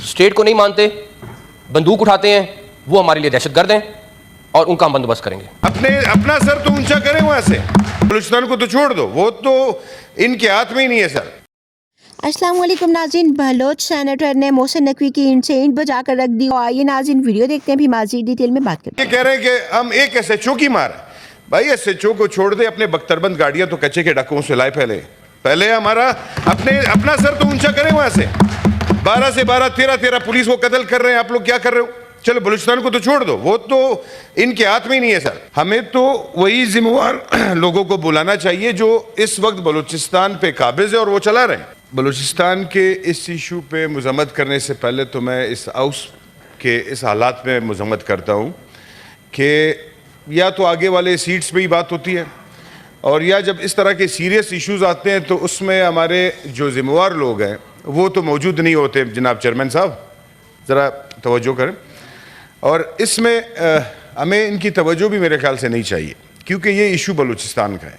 State کو نہیں مانتے, بندوق اٹھاتے ہیں, وہ ہمارے لیے دہشت گرد ہیں اور ان کا ہم بندوبست کریں گے. اپنا سر تو اونچا کریں وہاں سے, بلوچستان کو تو چھوڑ دو, وہ تو ان کے ہاتھ میں ہی نہیں ہے سر. السلام علیکم ناظرین. بلوچ سینیٹر نے محسن نقوی کی اینٹ سے اینٹ بجا کر رکھ دی. آئیے ناظرین ویڈیو دیکھتے ہیں, بھی مزید ڈیٹیل میں بات کرتے ہیں. یہ کہہ رہے ہیں کہ ہم ایک ایس ایچ او کی مار ہے. بھائی ایس ایچ او کو چھوڑ دے, اپنے بختربند گاڑیاں تو کچے کے ڈکوں سے لائے پہلے ہمارا اپنا سر تو اونچا کریں وہاں سے. 12 سے 12 13 پولیس کو قتل کر رہے ہیں, آپ لوگ کیا کر رہے ہو؟ چلو بلوچستان کو تو چھوڑ دو, وہ تو ان کے ہاتھ میں ہی نہیں ہے سر. ہمیں تو وہی ذمہ وار لوگوں کو بلانا چاہیے جو اس وقت بلوچستان پہ قابض ہے اور وہ چلا رہے ہیں. بلوچستان کے اس ایشو پہ مذمت کرنے سے پہلے تو میں اس ہاؤس کے اس حالات میں مذمت کرتا ہوں کہ یا تو آگے والے سیٹس پہ ہی بات ہوتی ہے, اور یا جب اس طرح کے سیریس ایشوز آتے ہیں تو اس میں ہمارے جو ذمہ وار لوگ ہیں وہ تو موجود نہیں ہوتے. جناب چیئرمین صاحب ذرا توجہ کریں, اور اس میں ہمیں ان کی توجہ بھی میرے خیال سے نہیں چاہیے, کیونکہ یہ ایشو بلوچستان کا ہے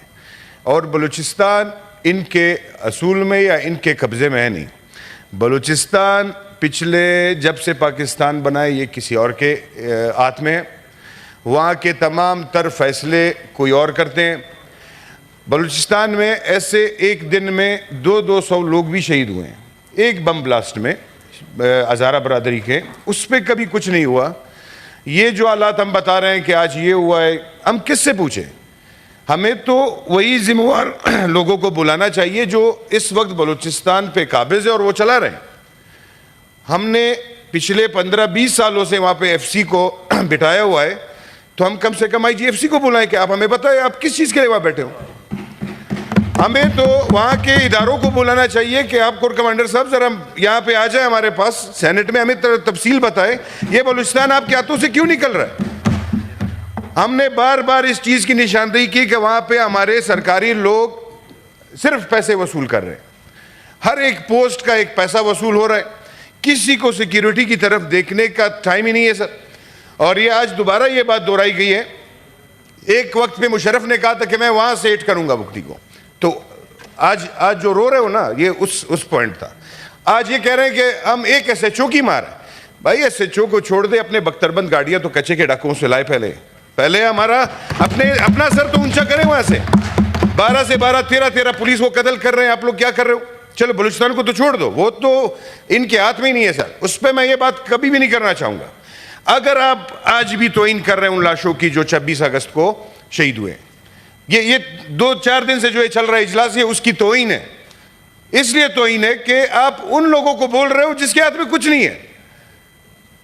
اور بلوچستان ان کے اصول میں یا ان کے قبضے میں ہے نہیں. بلوچستان پچھلے جب سے پاکستان بنا ہے یہ کسی اور کے ہاتھ میں ہے. وہاں کے تمام تر فیصلے کوئی اور کرتے ہیں. بلوچستان میں ایسے ایک دن میں 200 لوگ بھی شہید ہوئے ہیں ایک بم بلاسٹ میں ہزارہ برادری کے, اس پہ کبھی کچھ نہیں ہوا. یہ جو حالات ہم بتا رہے ہیں کہ آج یہ ہوا ہے, ہم کس سے پوچھیں؟ ہمیں تو وہی ذمہ وار لوگوں کو بلانا چاہیے جو اس وقت بلوچستان پہ قابض ہے اور وہ چلا رہے ہیں. ہم نے پچھلے 15-20 سالوں سے وہاں پہ ایف سی کو بٹھایا ہوا ہے, تو ہم کم سے کم آئی جی ایف سی کو بلائیں کہ آپ ہمیں بتائیں آپ کس چیز کے لیے وہاں بیٹھے ہو. ہمیں تو وہاں کے اداروں کو بلانا چاہیے کہ آپ کور کمانڈر صاحب ذرا یہاں پہ آ جائیں ہمارے پاس سینٹ میں, ہمیں تفصیل بتائیں یہ بلوچستان آپ کے ہاتھوں سے کیوں نکل رہا ہے. ہم نے بار بار اس چیز کی نشاندہی کی کہ وہاں پہ ہمارے سرکاری لوگ صرف پیسے وصول کر رہے ہیں, ہر ایک پوسٹ کا ایک پیسہ وصول ہو رہا ہے, کسی کو سیکیورٹی کی طرف دیکھنے کا ٹائم ہی نہیں ہے سر. اور یہ آج دوبارہ یہ بات دہرائی گئی ہے. ایک وقت پہ مشرف نے کہا تھا کہ میں وہاں سے ایڈ کروں گا مفتی کو, تو آج جو رو رہے ہو نا یہ اس پوائنٹ تھا. آج یہ کہہ رہے ہیں کہ ہم ایک ایس ایچ او کی مار ہے. بھائی ایس ایچ او کو چھوڑ دے, اپنے بختربند گاڑیاں تو کچے کے ڈکوں سے لائے پہلے ہمارا اپنا سر تو اونچا کریں وہاں سے. 12 سے 12 13 پولیس کو قتل کر رہے ہیں, آپ لوگ کیا کر رہے ہو؟ چلو بلوچستان کو تو چھوڑ دو, وہ تو ان کے ہاتھ میں ہی نہیں ہے سر. اس پہ میں یہ بات کبھی بھی نہیں کرنا چاہوں گا. اگر آپ آج بھی توہین کر رہے ہیں ان لاشوں کی جو 26 اگست کو شہید ہوئے, یہ 2-4 دن سے جو چل رہا ہے اجلاس, یہ اس کی توہین ہے. اس لیے توہین ہے کہ آپ ان لوگوں کو بول رہے ہو جس کے ہاتھ میں کچھ نہیں ہے.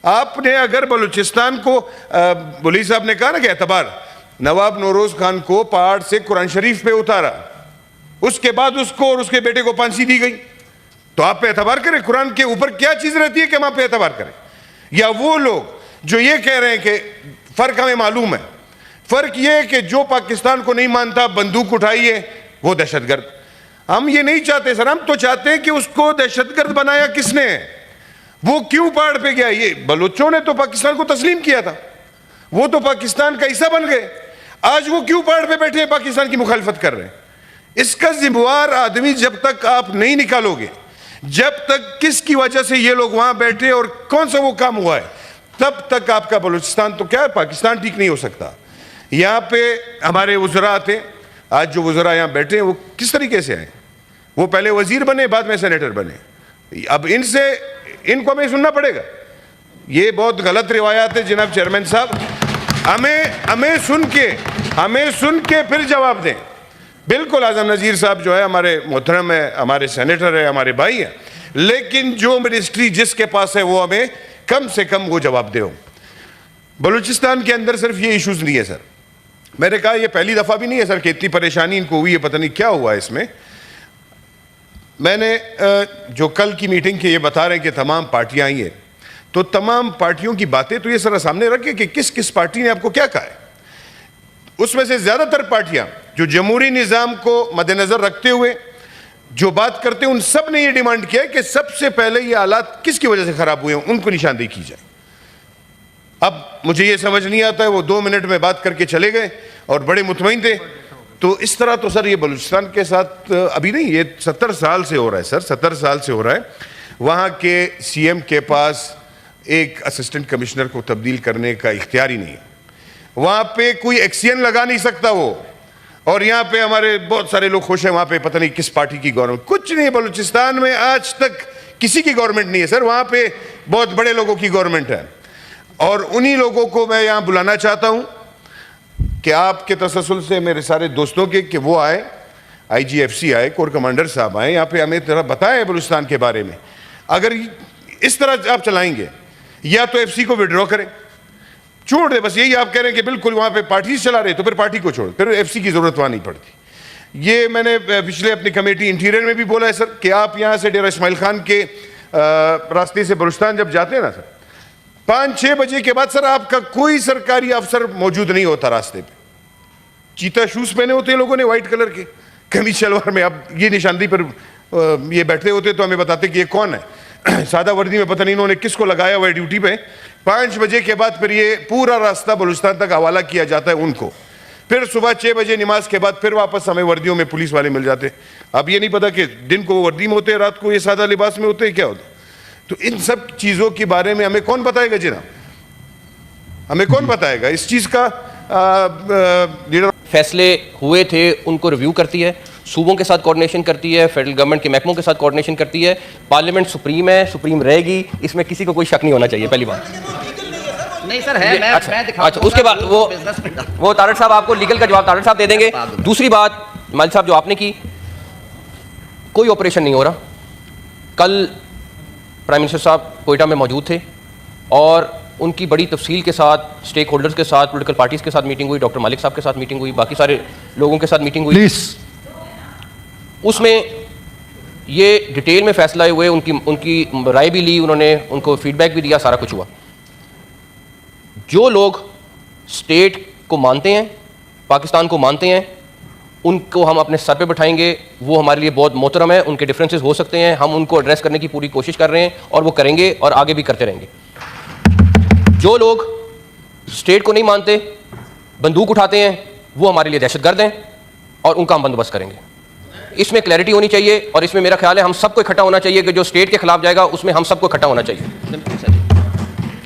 آپ نے اگر بلوچستان کو بولی صاحب نے کہا نا کہ اعتبار, نواب نوروز خان کو پہاڑ سے قرآن شریف پہ اتارا, اس کے بعد اس کو اور اس کے بیٹے کو پھانسی دی گئی, تو آپ پہ اعتبار کریں. قرآن کے اوپر کیا چیز رہتی ہے کہ ہم آپ پہ اعتبار کریں؟ یا وہ لوگ جو یہ کہہ رہے ہیں کہ فرق ہمیں معلوم ہے, فرق یہ ہے کہ جو پاکستان کو نہیں مانتا بندوق اٹھائیے وہ دہشت گرد. ہم یہ نہیں چاہتے سر, ہم تو چاہتے ہیں کہ اس کو دہشت گرد بنایا کس نے ہے, وہ کیوں پہاڑ پہ گیا؟ یہ بلوچوں نے تو پاکستان کو تسلیم کیا تھا, وہ تو پاکستان کا حصہ بن گئے. آج وہ کیوں پہاڑ پہ بیٹھے ہیں پاکستان کی مخالفت کر رہے ہیں؟ اس کا ذمہ وار آدمی جب تک آپ نہیں نکالو گے, جب تک کس کی وجہ سے یہ لوگ وہاں بیٹھے اور کون سا وہ کام ہوا ہے, تب تک آپ کا بلوچستان تو کیا ہے پاکستان ٹھیک نہیں ہو سکتا. یہاں پہ ہمارے وزراء آتے ہیں, آج جو وزراء یہاں بیٹھے ہیں وہ کس طریقے سے آئے؟ وہ پہلے وزیر بنے, بعد میں سینیٹر بنے. اب ان کو ہمیں سننا پڑے گا. یہ بہت غلط روایات ہے جناب چیئرمین صاحب. ہمیں سن کے پھر جواب دیں. بالکل اعظم نذیر صاحب جو ہے ہمارے محترم ہے, ہمارے سینیٹر ہے, ہمارے بھائی ہیں, لیکن جو منسٹری جس کے پاس ہے وہ ہمیں کم سے کم وہ جواب دے ہو. بلوچستان کے اندر صرف یہ ایشوز نہیں ہے سر. میں نے کہا یہ پہلی دفعہ بھی نہیں ہے سر کہ اتنی پریشانی ان کو ہوئی ہے, پتہ نہیں کیا ہوا ہے اس میں. میں نے جو کل کی میٹنگ کے یہ بتا رہے ہیں کہ تمام پارٹیاں آئی ہیں, تو تمام پارٹیوں کی باتیں تو یہ سر سامنے رکھے کہ کس پارٹی نے آپ کو کیا کہا ہے. اس میں سے زیادہ تر پارٹیاں جو جمہوری نظام کو مد نظر رکھتے ہوئے جو بات کرتے ہیں, ان سب نے یہ ڈیمانڈ کیا ہے کہ سب سے پہلے یہ حالات کس کی وجہ سے خراب ہوئے ہیں ان کو نشاندہی کی جائے. اب مجھے یہ سمجھ نہیں آتا ہے, وہ 2 منٹ میں بات کر کے چلے گئے اور بڑے مطمئن تھے. تو اس طرح تو سر یہ بلوچستان کے ساتھ ابھی نہیں, یہ 70 سال سے ہو رہا ہے سر, 70 سال سے ہو رہا ہے. وہاں کے سی ایم کے پاس ایک اسسٹنٹ کمشنر کو تبدیل کرنے کا اختیار ہی نہیں ہے. وہاں پہ کوئی ایکسین لگا نہیں سکتا وہ. اور یہاں پہ ہمارے بہت سارے لوگ خوش ہیں, وہاں پہ پتہ نہیں کس پارٹی کی گورنمنٹ. کچھ نہیں, بلوچستان میں آج تک کسی کی گورنمنٹ نہیں ہے سر. وہاں پہ بہت بڑے لوگوں کی گورنمنٹ ہے, اور انہی لوگوں کو میں یہاں بلانا چاہتا ہوں کہ آپ کے تسلسل سے میرے سارے دوستوں کے کہ وہ آئے, آئی جی ایف سی آئے, کور کمانڈر صاحب آئے, یہاں پہ ہمیں طرح بتائیں بلوچستان کے بارے میں. اگر اس طرح آپ چلائیں گے, یا تو ایف سی کو وڈرا کریں, چھوڑ دیں. بس یہی آپ کہہ رہے ہیں کہ بالکل وہاں پہ پارٹیز چلا رہے, تو پھر پارٹی کو چھوڑ, پھر ایف سی کی ضرورت وہاں نہیں پڑتی. یہ میں نے پچھلے اپنی کمیٹی انٹیریئر میں بھی بولا ہے سر, کہ آپ یہاں سے ڈیرہ اسماعیل خان کے راستے سے بلوچستان جب جاتے ہیں نا سر, 5-6 بجے کے بعد سر آپ کا کوئی سرکاری افسر موجود نہیں ہوتا راستے پہ. چیتا شوز پہنے ہوتے ہیں لوگوں نے وائٹ کلر کے, قمیض شلوار میں. اب یہ نشاندہی پر یہ بیٹھے ہوتے تو ہمیں بتاتے کہ یہ کون ہے. سادہ وردی میں پتہ نہیں انہوں نے کس کو لگایا ہوا ہے ڈیوٹی پہ. 5 بجے کے بعد پھر یہ پورا راستہ بلوچستان تک حوالہ کیا جاتا ہے ان کو. پھر صبح 6 بجے نماز کے بعد پھر واپس ہمیں وردیوں میں پولیس والے مل جاتے. اب یہ نہیں پتا کہ دن کو وہ وردی میں ہوتے ہیں, رات کو یہ سادہ لباس میں ہوتے ہیں, کیا ہوتا. تو ان سب چیزوں کے بارے میں ہمیں کون بتائے گا جناب, ہمیں کون بتائے گا اس چیز کا. لیڈر فیصلے ہوئے تھے ان کو ریویو کرتی ہے, صوبوں کے ساتھ کوارڈینیشن کرتی ہے, فیڈرل گورنمنٹ کے محکموں کے ساتھ کوارڈینیشن کرتی ہے. پارلیمنٹ سپریم ہے, سپریم رہے گی, اس میں کسی کو کوئی شک نہیں ہونا چاہیے. پہلی بات نہیں سر ہے, میں اچھا اس کے بعد وہ طارق صاحب آپ کو لیگل کا جواب طارق صاحب دے دیں گے. دوسری بات مالک صاحب جو آپ نے کی, کوئی آپریشن نہیں ہو رہا. کل پرائم منسٹر صاحب کوئٹہ میں موجود تھے, اور ان کی بڑی تفصیل کے ساتھ اسٹیک ہولڈرز کے ساتھ, پولیٹیکل پارٹیز کے ساتھ میٹنگ ہوئی, ڈاکٹر مالک صاحب کے ساتھ میٹنگ ہوئی, باقی سارے لوگوں کے ساتھ میٹنگ ہوئی. اس میں یہ ڈیٹیل میں فیصلہ ہوئے, ان کی رائے بھی لی انہوں نے, ان کو فیڈ بیک بھی دیا, سارا کچھ ہوا. جو لوگ اسٹیٹ کو مانتے ہیں, پاکستان کو مانتے ہیں, ان کو ہم اپنے سر پہ بٹھائیں گے. وہ ہمارے لیے بہت محترم ہے, ان کے ڈفرینسز ہو سکتے ہیں, ہم ان کو ایڈریس کرنے کی پوری کوشش کر رہے ہیں, اور وہ کریں گے اور آگے بھی کرتے رہیں گے. جو لوگ اسٹیٹ کو نہیں مانتے, بندوق اٹھاتے ہیں, وہ ہمارے لیے دہشت گرد ہیں, اور ان کا ہم بندوبست کریں گے. اس میں کلیئرٹی ہونی چاہیے, اور اس میں میرا خیال ہے ہم سب کو اکٹھا ہونا چاہیے, کہ جو اسٹیٹ کے خلاف جائے گا اس میں ہم سب کو اکٹھا ہونا چاہیے.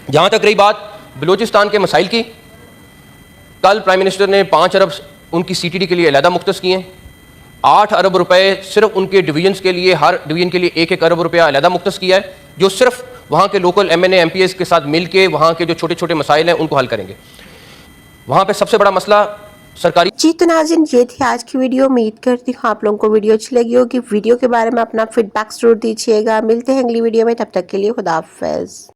جہاں تک رہی بات بلوچستان کے مسائل کی, کل پرائم منسٹر نے 5 ارب ان کی سی ٹی ڈی کے لیے علیحدہ مختص کیے ہیں. 8 ارب روپے صرف ان کے ڈویژنس کے لیے, ہر ڈویژن کے لیے 1-1 ارب روپیہ علیحدہ مختص کیا ہے, جو صرف وہاں کے local M N A M P S کے ساتھ مل کے وہاں کے جو چھوٹے چھوٹے مسائل ہیں ان کو حل کریں گے. وہاں پہ سب سے بڑا مسئلہ سرکاری. جی تو ناظرین, یہ تھی آج کی ویڈیو. امید کرتی ہوں آپ لوگوں کو ویڈیو اچھی لگی ہوگی. ویڈیو کے بارے میں اپنا فیڈ بیک ضرور دیجیے گا. ملتے ہیں اگلی ویڈیو میں, تب تک کے لیے خدا حافظ.